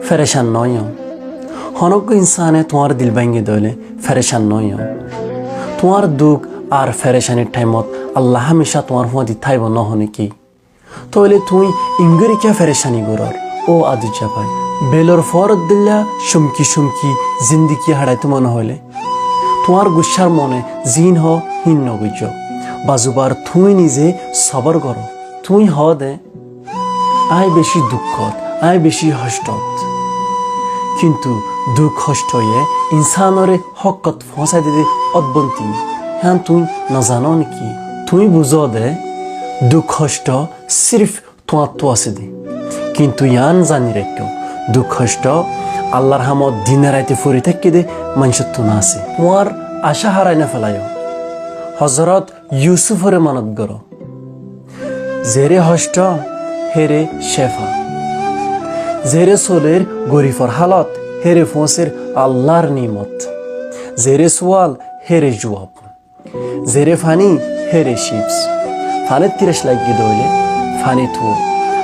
ফেরেশান নয় হনজ্ঞ ইনসানে তোমার দিল ভাঙ্গি দইলে ফেরেশান নয় তোমার দুঃখ আর ফেরেশানির টাইমত আল্লাহ হামেশা তোমার হুয়া দি থাইব নহনে কি তাহলে তুই ইঙ্গরিকা ফেরেশানি গরর ও আদুজা ভাই বেলর ফরত দিল্লা সুমকি সুমকি জিন্দিগি হারাইতে মনে হলে তোমার গুসার মনে জিন হ হিন্ন গুজ বাজুবার তুই নিজে সবর করো তুই হ দে আয় বেশি দুঃখত আয় বেশি হষ্টত কিন্তু দুঃখ হষ্ট হয়ে ইনসানরে হকত ফসাই দিতে অদ্বন্তি হ্যাঁ তুই না জানো নাকি তুই বুঝো দে দুঃখ হষ্ট সির্ফ তোমার তো আছে দে কিন্তু ইয়ান জানি রেখো দুঃখ হষ্ট আল্লাহর হামত দিনে রাইতে ফুরি থাকি দে মানুষের তো না আছে তোমার আশা হারাই না ফেলায় হজরত ইউসুফরে মানত গর জেরে হষ্ট হেরে শেফা জেরে সোলের গরিফর হালত হেরে ফোঁসের আল্লাহর নিমত জেরে সোয়াল হেরে জুয়াব জেরে ফানি হেরে শিপস ফানের তিরাস লাগিয়ে দইলে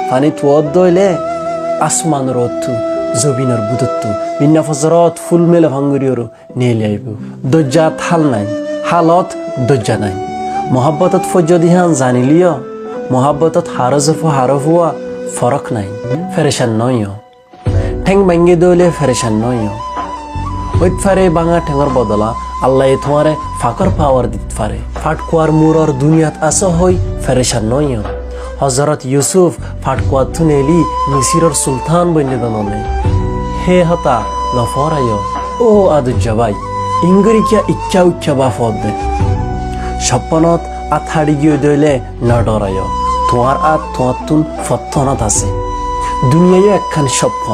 ফানি থুয়ত দইলে আসমান রথু জবিনের বুদত্তু বিনা ফজরত ফুল মেলে ভাঙ্গুরিয়রও নিয়ে আইব দজ্জা হাল নাই হালত দজ্জা নাই মহাব্বতত ফজ্জদিহান জানিলিও মহাব্বতত হারফুয়া ফরক নাই ফেরেশান নয় ঠেং ভাঙ্গে দইলে ফেরেশান নয় ওইত ফারে বাঙা ঠেঙর বদলা আল্লাহ তোমারে ফাকর পাওয়ার দিত ফারে ফাটকুয়ার মুরর দুনিয়াত আস হই ফেরেশান নয় হজরত ইউসুফ ফাটকুয়ার থুনেলি মিসিরর সুলতান বন্যে দনলে হে হতা নফরায় ও আদুজ্জাবাই ইঙ্গরিকিয়া ইচ্ছা উচ্ছা বা ফদ দে স্বপ্নত আথাড়ি গিয়ে দইলে না ডরায় তোমার তোমার তুন ফত্তনত আছে দুনিয়ায় একখান স্বপ্ন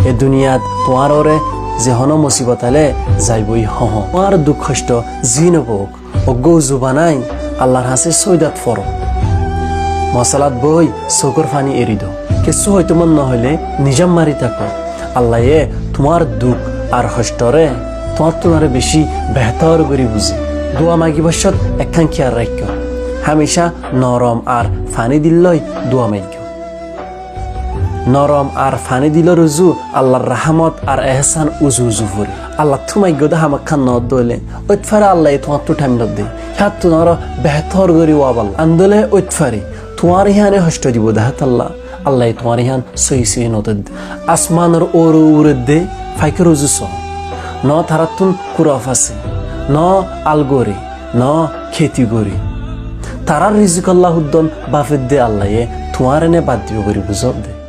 এ দুনিয়াত তোমার ওরে যে হন মুসিবত আলে যাইবই হহ তোমার দুঃখ কষ্ট জি নবক অজ্ঞ জুবানাই আল্লাহর হাসে সৈদাত ফর মশালাত বই চকুর ফানি এরি দো কিছু হয়তো মন নহলে নিজাম মারি থাকো আল্লাহ তোমার দুঃখ আর কষ্টরে তোমার তোমারে বেশি বেহতর করে বুঝে দোয়া মাগি বসত একখান খেয়াল রাখ হামেশা নরম আর ফানি দিল্লই দোয়া মাইক নরম আর ফানি দিল রুজু আল্লাহর রাহমত আর এহসান উজু উজু ফুরি আল্লাহ তুমাই গদা হামাক খান নদ দইলে ওইতফারে আল্লাহ তোমার তো টাইম নদ দে হাত তোমার বেহতর করি ওয়াবাল আন্দোলে ওইতফারে তোমার ইহানে হষ্ট দিব দেহাত আল্লাহ তোমার ইহান সই নদ আসমানের ওর উড়ে দে ফাইকে রুজু স ন থারাতুন কুরফ আছে ন আলগোরে ন খেতি গরি তারার রিজিক আল্লাহ উদ্দন বাফেদ দে আল্লাহ তোমার এনে বাদ দিব করি বুঝব দে